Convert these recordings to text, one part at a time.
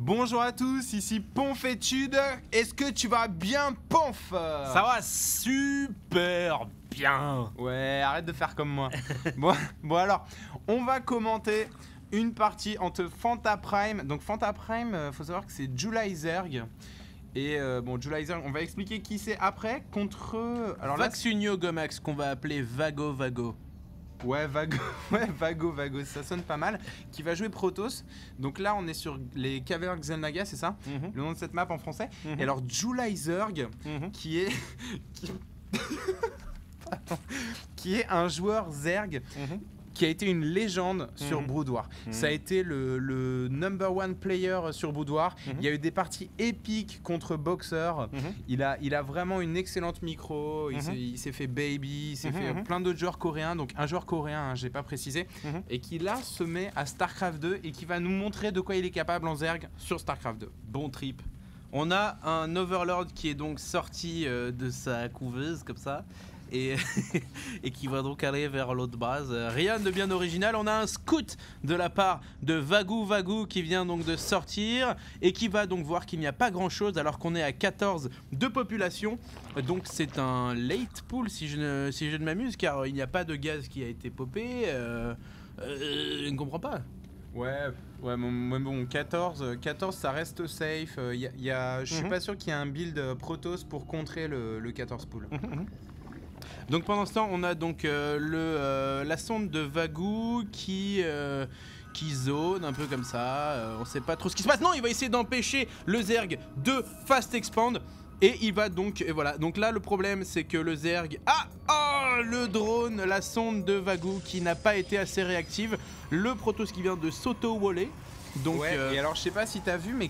Bonjour à tous, ici Ponfétude. Est-ce que tu vas bien, Ponf? Ça va super bien. Ouais, arrête de faire comme moi. Bon alors, on va commenter une partie entre Fanta Prime. Donc Fanta Prime, faut savoir que c'est July Zerg. Et bon, July Zerg, on va expliquer qui c'est après. Contre... Alors là, Vaxunio Gomax, qu'on va appeler Vago Vago. Ouais, Vago, ça sonne pas mal. Qui va jouer Protoss. Donc là, on est sur les cavernes Xel'Naga, c'est ça? Le nom de cette map en français. Et alors, July Zerg, qui est... qui est un joueur Zerg qui a été une légende sur Brood War. Ça a été le number one player sur Brood War. Il y a eu des parties épiques contre Boxer. Il a vraiment une excellente micro. Il s'est fait Baby, il s'est fait plein d'autres joueurs coréens. Donc un joueur coréen, hein, j'ai pas précisé. Et qui là se met à StarCraft 2 et qui va nous montrer de quoi il est capable en Zerg sur StarCraft 2. Bon trip. On a un Overlord qui est donc sorti de sa couveuse comme ça. Et qui va donc aller vers l'autre base. Rien de bien original. On a un scout de la part de Vagu Vagu qui vient donc de sortir et qui va donc voir qu'il n'y a pas grand chose alors qu'on est à 14 de population. Donc c'est un late pool si je ne m'amuse, car il n'y a pas de gaz qui a été popé. Je ne comprends pas. Ouais, bon, 14 ça reste safe. Je suis pas sûr qu'il y ait un build Protoss pour contrer le 14 pool. Donc pendant ce temps, on a donc la sonde de Vagu qui zone un peu comme ça. On sait pas trop ce qui se passe. Non, il va essayer d'empêcher le Zerg de fast expand. Et il va donc, et voilà. Donc là, le problème, c'est que le Zerg... le drone, la sonde de Vagu qui n'a pas été assez réactive. Le Protoss qui vient de s'auto-waller. Donc, ouais, et alors je sais pas si t'as vu, mais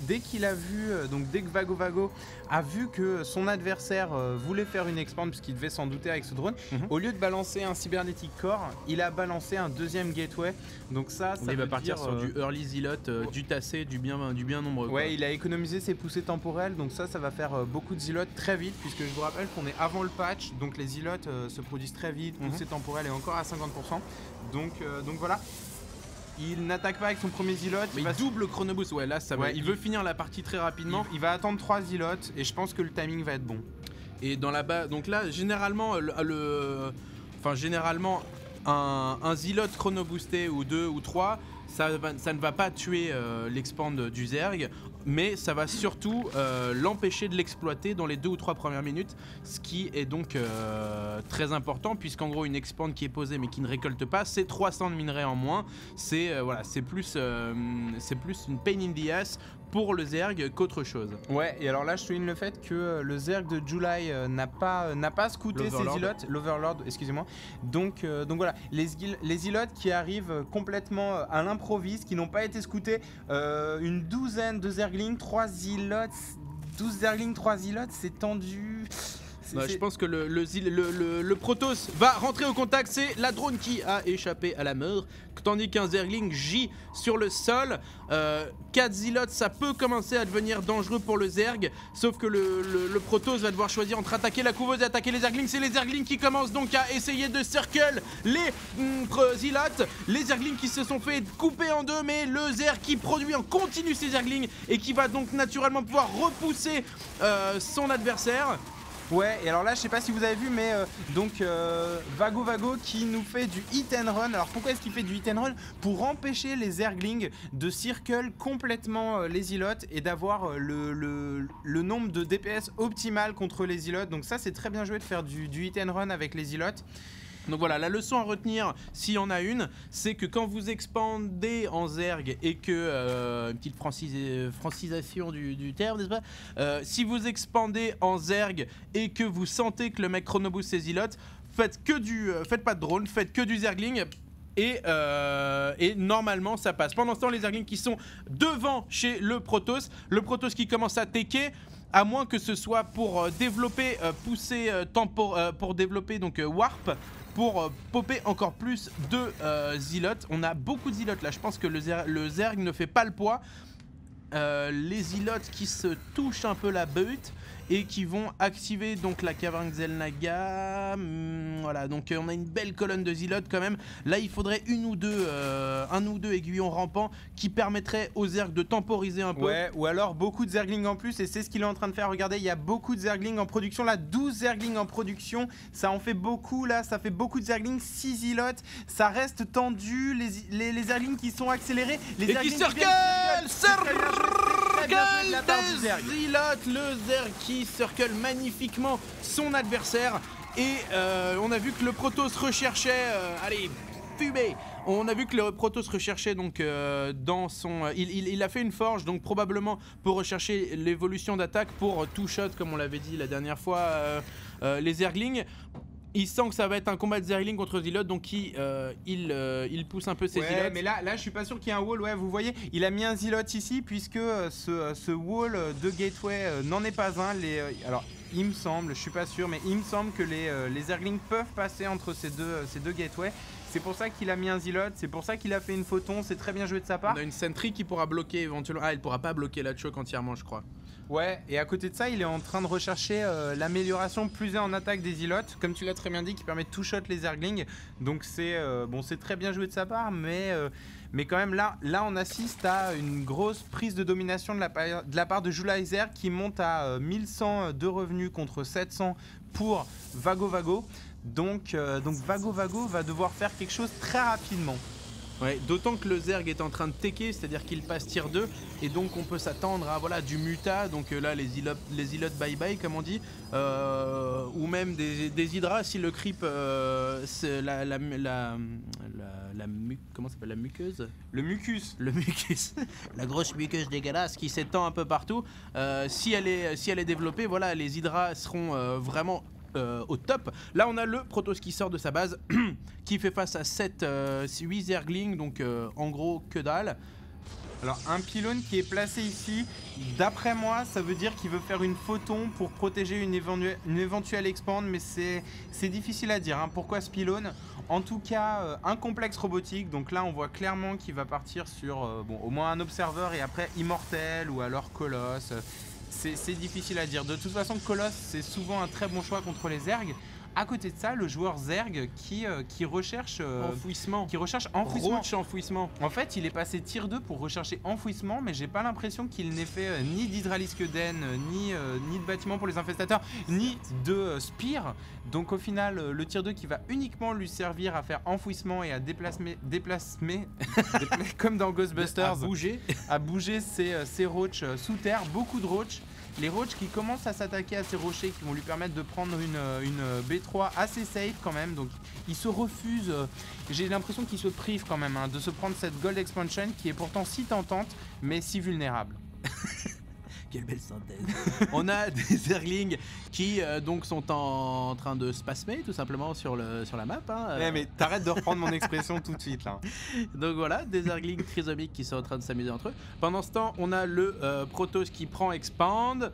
dès qu'il a vu, donc dès que Vago a vu que son adversaire voulait faire une expand, puisqu'il devait s'en douter avec ce drone, au lieu de balancer un cybernetic core, il a balancé un deuxième gateway. Donc ça il va partir sur du early zealot, du tassé, du bien nombreux. Ouais, quoi. Il a économisé ses poussées temporelles, donc ça va faire beaucoup de zealots très vite, puisque je vous rappelle qu'on est avant le patch, donc les zealots se produisent très vite, poussée temporelle est encore à 50%. Donc voilà. Il n'attaque pas avec son premier zealot. Mais il double chronoboost, ouais là ça va. Il veut finir la partie très rapidement. Il va attendre 3 zealots et je pense que le timing va être bon. Et dans la base, donc là généralement un zealot chronoboosté ou 2 ou 3 ça ne va pas tuer l'expand du Zerg, mais ça va surtout l'empêcher de l'exploiter dans les 2 ou 3 premières minutes, ce qui est donc très important, puisqu'en gros une expand qui est posée mais qui ne récolte pas, c'est 300 de minerais en moins. C'est plus une pain in the ass pour le Zerg qu'autre chose. Ouais, et alors là je souligne le fait que le Zerg de July n'a pas scouté ses zealots, l'Overlord, excusez-moi. Donc voilà, les zealots qui arrivent complètement à l'improviste, qui n'ont pas été scoutés, une douzaine de Zerglings, 3 zealots, 12 Zerglings, 3 zealots, c'est tendu. Je pense que le Protoss va rentrer au contact. C'est la drone qui a échappé à la mort, tandis qu'un Zergling gît sur le sol. 4 zealots, ça peut commencer à devenir dangereux pour le Zerg, sauf que le Protoss va devoir choisir entre attaquer la couveuse et attaquer les Zerglings. C'est les Zerglings qui commencent donc à essayer de circle les zealots. Les Zerglings qui se sont fait couper en deux, mais le Zerg qui produit en continu ses Zerglings et qui va donc naturellement pouvoir repousser son adversaire. Ouais, et alors là je sais pas si vous avez vu, mais Vago qui nous fait du hit and run. Alors pourquoi est-ce qu'il fait du hit and run? Pour empêcher les Zerglings de circle complètement les zealots et d'avoir le nombre de DPS optimal contre les zealots. Donc ça c'est très bien joué de faire du hit and run avec les zealots. Donc voilà, la leçon à retenir, s'il y en a une, c'est que quand vous expandez en Zerg et que, une petite francisation du terme, n'est-ce pas, si vous expandez en Zerg et que vous sentez que le mec chronoboost ses zealots, faites pas de drone, faites que du Zergling. Et normalement ça passe. Pendant ce temps, les Zerglings qui sont devant chez le Protoss qui commence à tecker, à moins que ce soit pour développer pour développer donc Warp, pour popper encore plus de zealots. On a beaucoup de zealots là, je pense que le Zerg ne fait pas le poids. Les zealots qui se touchent un peu la butte et qui vont activer donc la caverne Xel'Naga. Voilà, donc on a une belle colonne de Zealotes quand même. Là il faudrait un ou deux aiguillons rampants qui permettraient aux Zergs de temporiser un peu. Ouais, ou alors beaucoup de Zerglings en plus, et c'est ce qu'il est en train de faire. Regardez, il y a beaucoup de Zerglings en production. Là, 12 Zerglings en production, ça en fait beaucoup là, ça fait beaucoup de Zerglings, 6 Zealotes. Ça reste tendu, les Zerglings qui sont accélérés. Les et qui circle des Zealotes, le Zerg qui circle magnifiquement son adversaire. Et on a vu que le Protoss recherchait, allez, fumé. On a vu que le Protoss recherchait donc dans son... Il a fait une forge, donc probablement pour rechercher l'évolution d'attaque pour two shot, comme on l'avait dit la dernière fois, les Zerglings. Il sent que ça va être un combat de Zergling contre Zealotes, donc il pousse un peu ses Zealotes. Mais là je suis pas sûr qu'il y ait un wall. Ouais, vous voyez, il a mis un Zealot ici puisque ce wall de gateway n'en est pas un. Alors il me semble, je suis pas sûr, mais il me semble que les Zerglings peuvent passer entre ces deux gateways. C'est pour ça qu'il a mis un Zealot, c'est pour ça qu'il a fait une photon, c'est très bien joué de sa part. On a une sentry qui pourra bloquer éventuellement. Ah, elle pourra pas bloquer la choke entièrement, je crois. Ouais, et à côté de ça, il est en train de rechercher l'amélioration plus 1 en attaque des Zealotes, comme tu l'as très bien dit, qui permet de two-shot les Zerglings. Donc c'est c'est très bien joué de sa part, mais quand même là on assiste à une grosse prise de domination de la part de Julaiser qui monte à 1100 de revenus contre 700 pour Vago Vago. Donc Vago Vago va devoir faire quelque chose très rapidement. Ouais, d'autant que le Zerg est en train de tecker, c'est-à-dire qu'il passe tier 2 et donc on peut s'attendre à du muta, donc là les Zealotes bye bye comme on dit, ou même des hydras si le creep comment s'appelle la muqueuse? Le mucus. La grosse muqueuse dégueulasse qui s'étend un peu partout. Si elle est développée, voilà, les hydras seront vraiment au top. Là on a le Protoss qui sort de sa base qui fait face à 8 Zerglings, donc en gros que dalle. Alors un pylône qui est placé ici, d'après moi ça veut dire qu'il veut faire une photon pour protéger une éventuelle expand, mais c'est difficile à dire, hein. Pourquoi ce pylône? En tout cas un complexe robotique, donc là on voit clairement qu'il va partir sur au moins un observeur et après Immortel ou alors Colosse. C'est difficile à dire. De toute façon, Colosse, c'est souvent un très bon choix contre les Zergs. À côté de ça, le joueur Zerg qui recherche... enfouissement. Qui recherche enfouissement. Roach enfouissement. En fait, il est passé tier 2 pour rechercher enfouissement, mais j'ai pas l'impression qu'il n'ait fait ni d'hydralisque-den, ni de bâtiment pour les infestateurs, ni de spear. Donc au final, le tier 2 qui va uniquement lui servir à faire enfouissement et à déplacer comme dans Ghostbusters. À bouger ses roachs sous terre, beaucoup de roachs. Les roachs qui commencent à s'attaquer à ces rochers qui vont lui permettre de prendre une B3 assez safe quand même. Donc il se refuse, j'ai l'impression qu'il se prive quand même de se prendre cette Gold Expansion qui est pourtant si tentante mais si vulnérable. Quelle belle synthèse. On a des Zerglings qui donc sont en train de spasmer tout simplement sur la map. Mais t'arrêtes de reprendre mon expression tout de suite là. Donc voilà, des Zerglings trisomiques qui sont en train de s'amuser entre eux. Pendant ce temps, on a le Protoss qui prend Expand.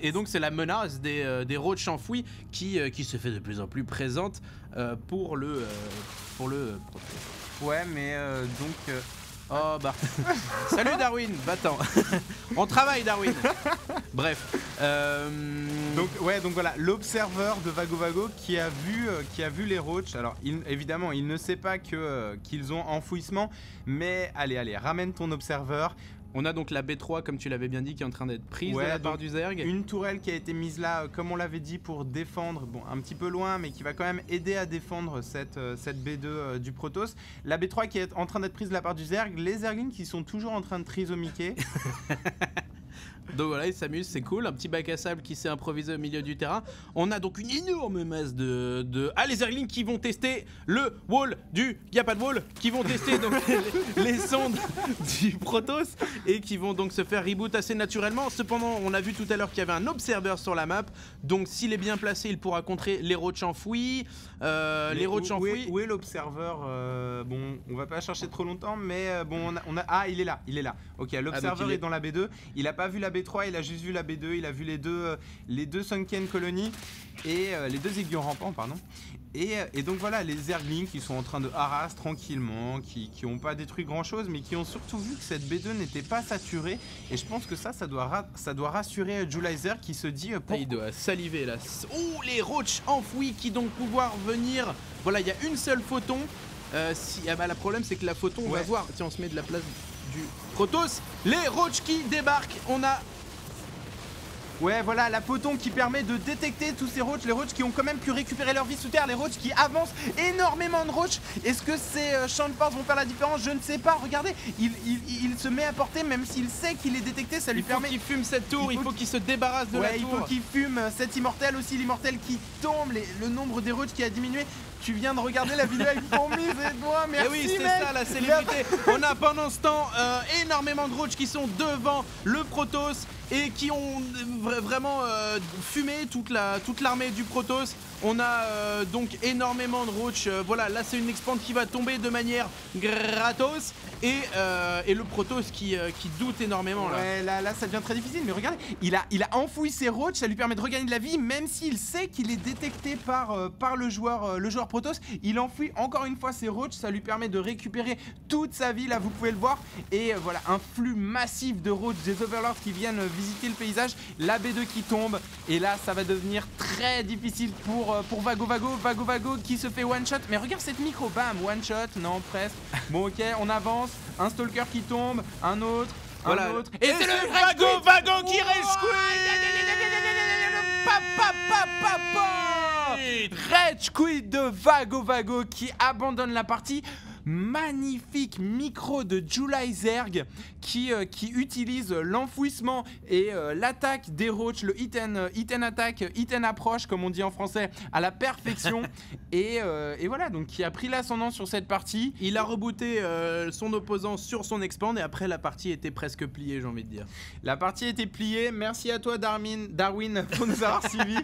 Et donc c'est la menace des roachs enfouis qui se fait de plus en plus présente pour le Protoss. Ouais, mais donc... Oh bah salut Darwin, va-t'en. On travaille Darwin. Bref. Donc voilà, l'observeur de Vago Vago qui a vu les roachs. Alors évidemment il ne sait pas qu'ils ont enfouissement, mais allez, ramène ton observeur. On a donc la B3 comme tu l'avais bien dit qui est en train d'être prise de la part du Zerg. Une tourelle qui a été mise là comme on l'avait dit pour défendre, un petit peu loin mais qui va quand même aider à défendre cette B2 du Protoss. La B3 qui est en train d'être prise de la part du Zerg, les Zerglings qui sont toujours en train de trisomiquer. Donc voilà, ils s'amusent, c'est cool. Un petit bac à sable qui s'est improvisé au milieu du terrain. On a donc une énorme masse les Zerglings qui vont tester le wall il n'y a pas de wall, qui vont tester donc les sondes du Protoss et qui vont donc se faire reboot assez naturellement. Cependant, on a vu tout à l'heure qu'il y avait un observer sur la map. Donc s'il est bien placé, il pourra contrer les roachs enfouis. Où est l'observeur? On va pas chercher trop longtemps, mais il est là. Ok, l'observeur est dans la B2. Il a pas vu la B3, il a juste vu la B2, il a vu les deux Sunken Colony et les deux aiguillons rampants, pardon. Et donc voilà, les Zerglings qui sont en train de harass tranquillement, qui ont pas détruit grand chose, mais qui ont surtout vu que cette B2 n'était pas saturée. Et je pense que ça doit rassurer Julizer qui se dit il doit saliver là. Oh, les roaches enfouis qui donc pouvoir venir. Voilà, il y a une seule photon. Le problème c'est que la photon, on va voir. Tiens, on se met de la place du Protoss. Les roaches qui débarquent. On a. Ouais, voilà, la photon qui permet de détecter tous ces roaches, les roaches qui ont quand même pu récupérer leur vie sous terre, les roaches qui avancent, énormément de roaches. Est-ce que ces champs de force vont faire la différence? Je ne sais pas, regardez, il se met à portée, même s'il sait qu'il est détecté, ça lui permet... Il faut qu'il fume cette tour, il faut qu'il se débarrasse de la tour. Il faut qu'il fume cet immortel aussi, l'immortel qui tombe, le nombre des roaches qui a diminué. Tu viens de regarder la vidéo avec fourmis et doigts, merci. Et oui, c'est ça la célébrité. On a pendant ce temps énormément de roaches qui sont devant le Protoss et qui ont vraiment fumé toute l'armée du Protoss. On a donc énormément de roaches. Voilà, là c'est une expand qui va tomber de manière gratos. Et le Protoss qui doute énormément là. Ouais, là ça devient très difficile. Mais regardez, il a enfoui ses roaches, ça lui permet de regagner de la vie, même s'il sait qu'il est détecté par le joueur Protoss. Il enfouit encore une fois ses roaches, ça lui permet de récupérer toute sa vie. Là, vous pouvez le voir. Et voilà, un flux massif de roaches, des Overlords qui viennent visiter le paysage. La B2 qui tombe. Et là, ça va devenir très difficile pour Vago qui se fait one shot. Mais regarde cette micro, bam, one shot, non, presque. Bon, ok, on avance. Un stalker qui tombe, un autre, voilà. un autre. Et c'est le Vago qui rage Rage quit de Vago qui abandonne la partie. Magnifique micro de Julizer qui utilise l'enfouissement et l'attaque des roaches, le hit and attack, hit and approach comme on dit en français à la perfection. et voilà, donc qui a pris l'ascendant sur cette partie. Il a rebooté son opposant sur son expand et après la partie était presque pliée, j'ai envie de dire. La partie était pliée, merci à toi Darwin pour nous avoir suivis.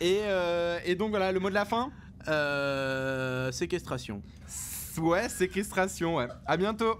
Et donc voilà, le mot de la fin, séquestration. Ouais, séquestration, ouais. À bientôt.